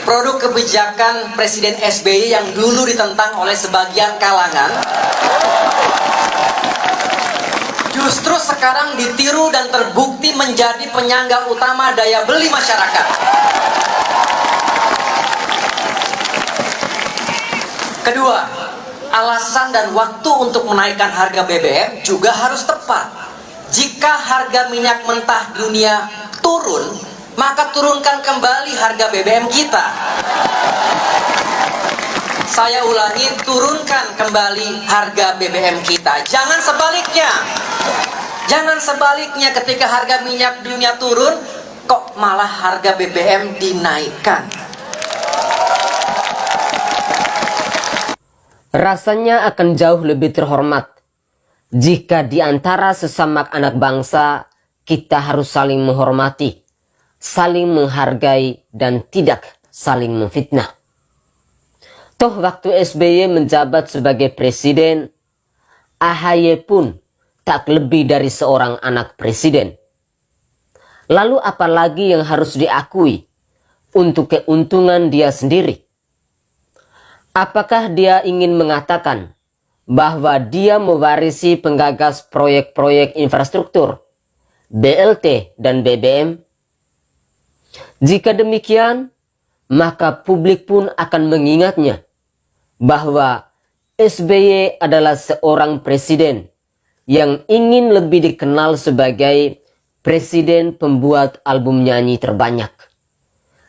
produk kebijakan Presiden SBY yang dulu ditentang oleh sebagian kalangan justru sekarang ditiru dan terbukti menjadi penyangga utama daya beli masyarakat. Kedua, alasan dan waktu untuk menaikkan harga BBM juga harus tepat. Jika harga minyak mentah dunia turun, maka turunkan kembali harga BBM kita. Saya ulangi, turunkan kembali harga BBM kita. Jangan sebaliknya. Jangan sebaliknya, ketika harga minyak dunia turun, kok malah harga BBM dinaikkan. Rasanya akan jauh lebih terhormat jika di antara sesama anak bangsa kita harus saling menghormati, saling menghargai, dan tidak saling memfitnah. Toh waktu SBY menjabat sebagai presiden, AHY pun tak lebih dari seorang anak presiden. Lalu apalagi yang harus diakui untuk keuntungan dia sendiri? Apakah dia ingin mengatakan bahwa dia mewarisi penggagas proyek-proyek infrastruktur, BLT dan BBM? Jika demikian, maka publik pun akan mengingatnya bahwa SBY adalah seorang presiden yang ingin lebih dikenal sebagai presiden pembuat album nyanyi terbanyak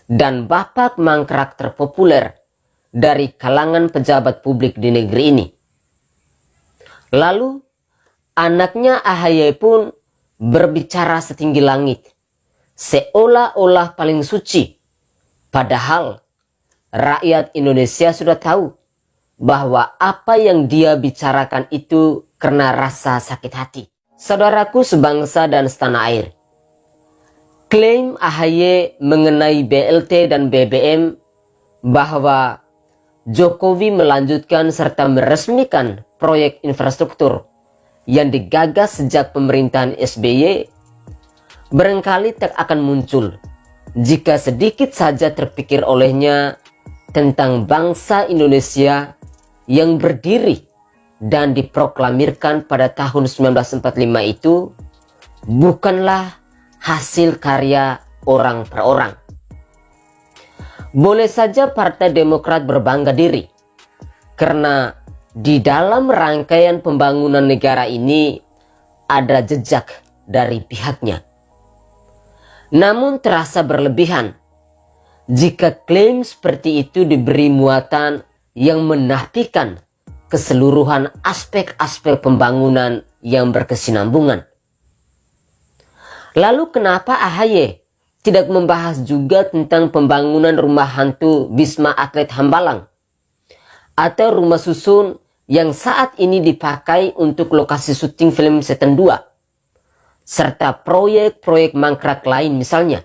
dan bapak mangkrak terpopuler dari kalangan pejabat publik di negeri ini. Lalu, anaknya AHY pun berbicara setinggi langit, seolah-olah paling suci. Padahal, rakyat Indonesia sudah tahu bahwa apa yang dia bicarakan itu karena rasa sakit hati. Saudaraku sebangsa dan setanah air, klaim AHY mengenai BLT dan BBM bahwa Jokowi melanjutkan serta meresmikan proyek infrastruktur yang digagas sejak pemerintahan SBY barangkali tak akan muncul jika sedikit saja terpikir olehnya tentang bangsa Indonesia yang berdiri dan diproklamirkan pada tahun 1945 itu bukanlah hasil karya orang per orang. Boleh saja Partai Demokrat berbangga diri karena di dalam rangkaian pembangunan negara ini ada jejak dari pihaknya. Namun terasa berlebihan jika klaim seperti itu diberi muatan yang menafikan keseluruhan aspek-aspek pembangunan yang berkesinambungan. Lalu kenapa AHY tidak membahas juga tentang pembangunan rumah hantu Wisma Atlet Hambalang atau rumah susun yang saat ini dipakai untuk lokasi syuting film Setan 2 serta proyek-proyek mangkrak lain misalnya?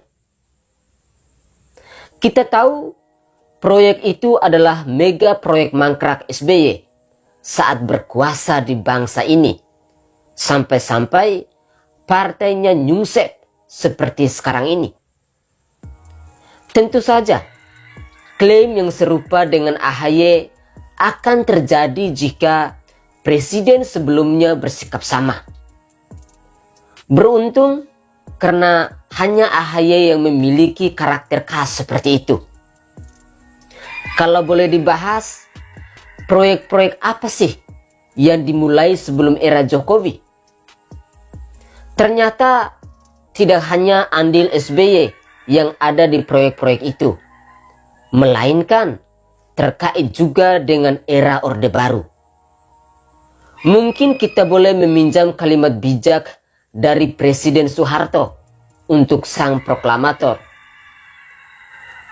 Kita tahu proyek itu adalah mega proyek mangkrak SBY saat berkuasa di bangsa ini, sampai-sampai partainya nyungsep seperti sekarang ini. Tentu saja, klaim yang serupa dengan AHY akan terjadi jika presiden sebelumnya bersikap sama. Beruntung karena hanya AHY yang memiliki karakter khas seperti itu. Kalau boleh dibahas, proyek-proyek apa sih yang dimulai sebelum era Jokowi? Ternyata tidak hanya andil SBY yang ada di proyek-proyek itu, melainkan terkait juga dengan era Orde Baru. Mungkin kita boleh meminjam kalimat bijak dari Presiden Soeharto untuk sang proklamator.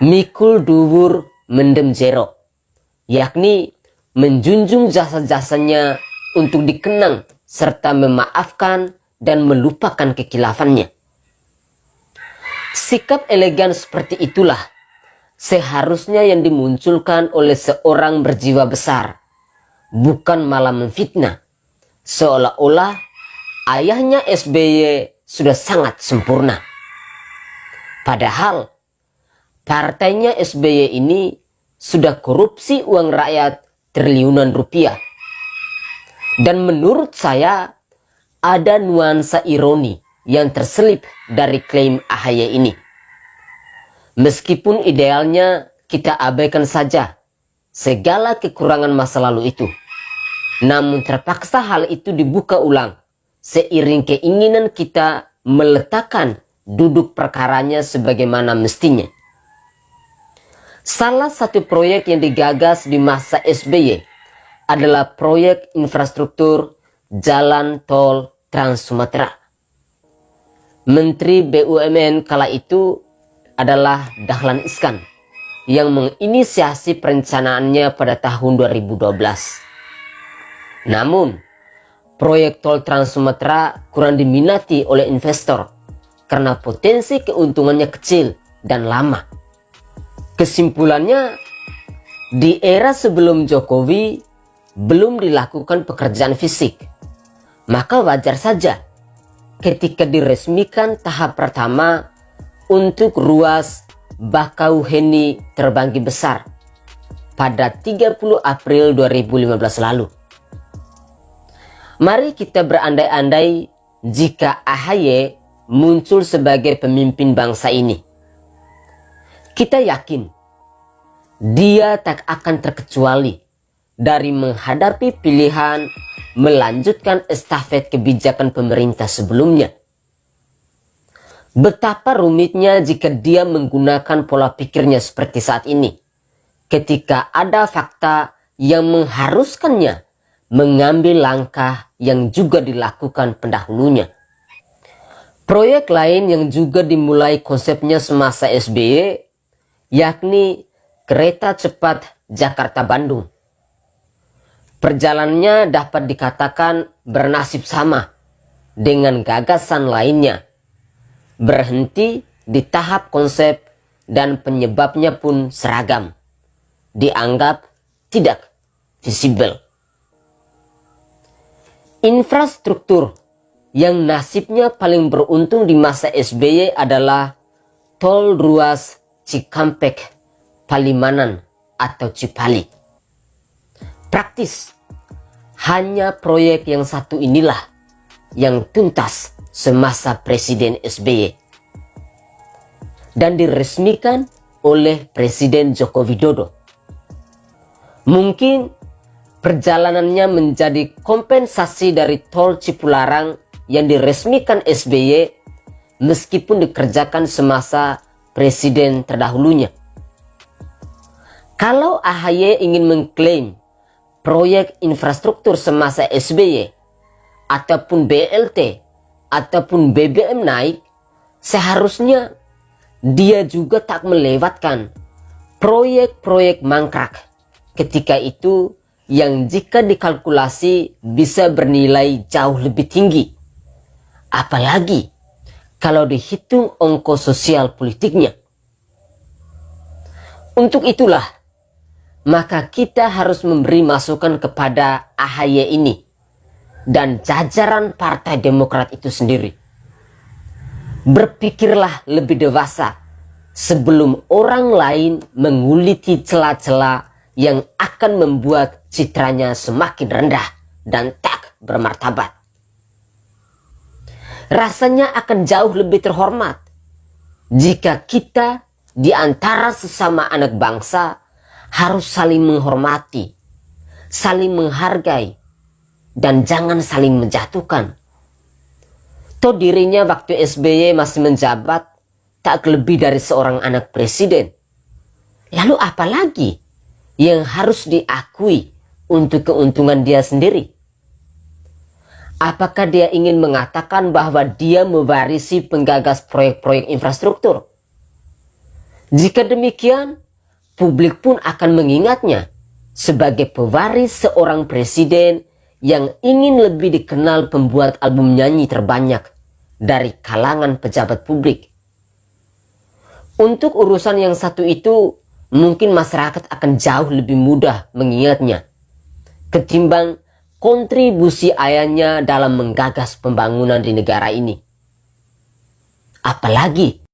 Mikul duwur mendem jero, yakni menjunjung jasa-jasanya untuk dikenang serta memaafkan dan melupakan kekilafannya. Sikap elegan seperti itulah seharusnya yang dimunculkan oleh seorang berjiwa besar, bukan malah memfitnah, seolah-olah ayahnya SBY sudah sangat sempurna. Padahal partainya SBY ini sudah korupsi uang rakyat triliunan rupiah. Dan menurut saya ada nuansa ironi yang terselip dari klaim AHY ini. Meskipun idealnya kita abaikan saja segala kekurangan masa lalu itu, namun terpaksa hal itu dibuka ulang seiring keinginan kita meletakkan duduk perkaranya sebagaimana mestinya. Salah satu proyek yang digagas di masa SBY adalah proyek infrastruktur jalan tol Trans Sumatera. Menteri BUMN kala itu adalah Dahlan Iskan yang menginisiasi perencanaannya pada tahun 2012. Namun, proyek tol Trans Sumatera kurang diminati oleh investor karena potensi keuntungannya kecil dan lama. Kesimpulannya, di era sebelum Jokowi belum dilakukan pekerjaan fisik, maka wajar saja ketika diresmikan tahap pertama untuk ruas Bakauheni Terbanggi Besar pada 30 April 2015 lalu. Mari kita berandai-andai jika AHY muncul sebagai pemimpin bangsa ini. Kita yakin dia tak akan terkecuali dari menghadapi pilihan melanjutkan estafet kebijakan pemerintah sebelumnya. Betapa rumitnya jika dia menggunakan pola pikirnya seperti saat ini, ketika ada fakta yang mengharuskannya mengambil langkah yang juga dilakukan pendahulunya. Proyek lain yang juga dimulai konsepnya semasa SBY, yakni kereta cepat Jakarta-Bandung. Perjalanannya dapat dikatakan bernasib sama dengan gagasan lainnya, berhenti di tahap konsep dan penyebabnya pun seragam, dianggap tidak visible. Infrastruktur yang nasibnya paling beruntung di masa SBY adalah tol ruas Cikampek Palimanan atau Cipali. Praktis, hanya proyek yang satu inilah yang tuntas semasa Presiden SBY dan diresmikan oleh Presiden Joko Widodo. Mungkin perjalanannya menjadi kompensasi dari tol Cipularang yang diresmikan SBY meskipun dikerjakan semasa presiden terdahulunya. Kalau AHY ingin mengklaim proyek infrastruktur semasa SBY ataupun BLT ataupun BBM naik, seharusnya dia juga tak melewatkan proyek-proyek mangkrak ketika itu yang jika dikalkulasi bisa bernilai jauh lebih tinggi. Apalagi kalau dihitung ongkos sosial politiknya. Untuk itulah, maka kita harus memberi masukan kepada AHY ini dan jajaran Partai Demokrat itu sendiri. Berpikirlah lebih dewasa sebelum orang lain menguliti celah-celah yang akan membuat citranya semakin rendah dan tak bermartabat. Rasanya akan jauh lebih terhormat jika kita di antara sesama anak bangsa harus saling menghormati, saling menghargai, dan jangan saling menjatuhkan. Toh dirinya waktu SBY masih menjabat tak lebih dari seorang anak presiden. Lalu apa lagi yang harus diakui untuk keuntungan dia sendiri? Apakah dia ingin mengatakan bahwa dia mewarisi penggagas proyek-proyek infrastruktur? Jika demikian, publik pun akan mengingatnya sebagai pewaris seorang presiden yang ingin lebih dikenal pembuat album nyanyi terbanyak dari kalangan pejabat publik. Untuk urusan yang satu itu, mungkin masyarakat akan jauh lebih mudah mengingatnya ketimbang kontribusi ayahnya dalam menggagas pembangunan di negara ini. Apalagi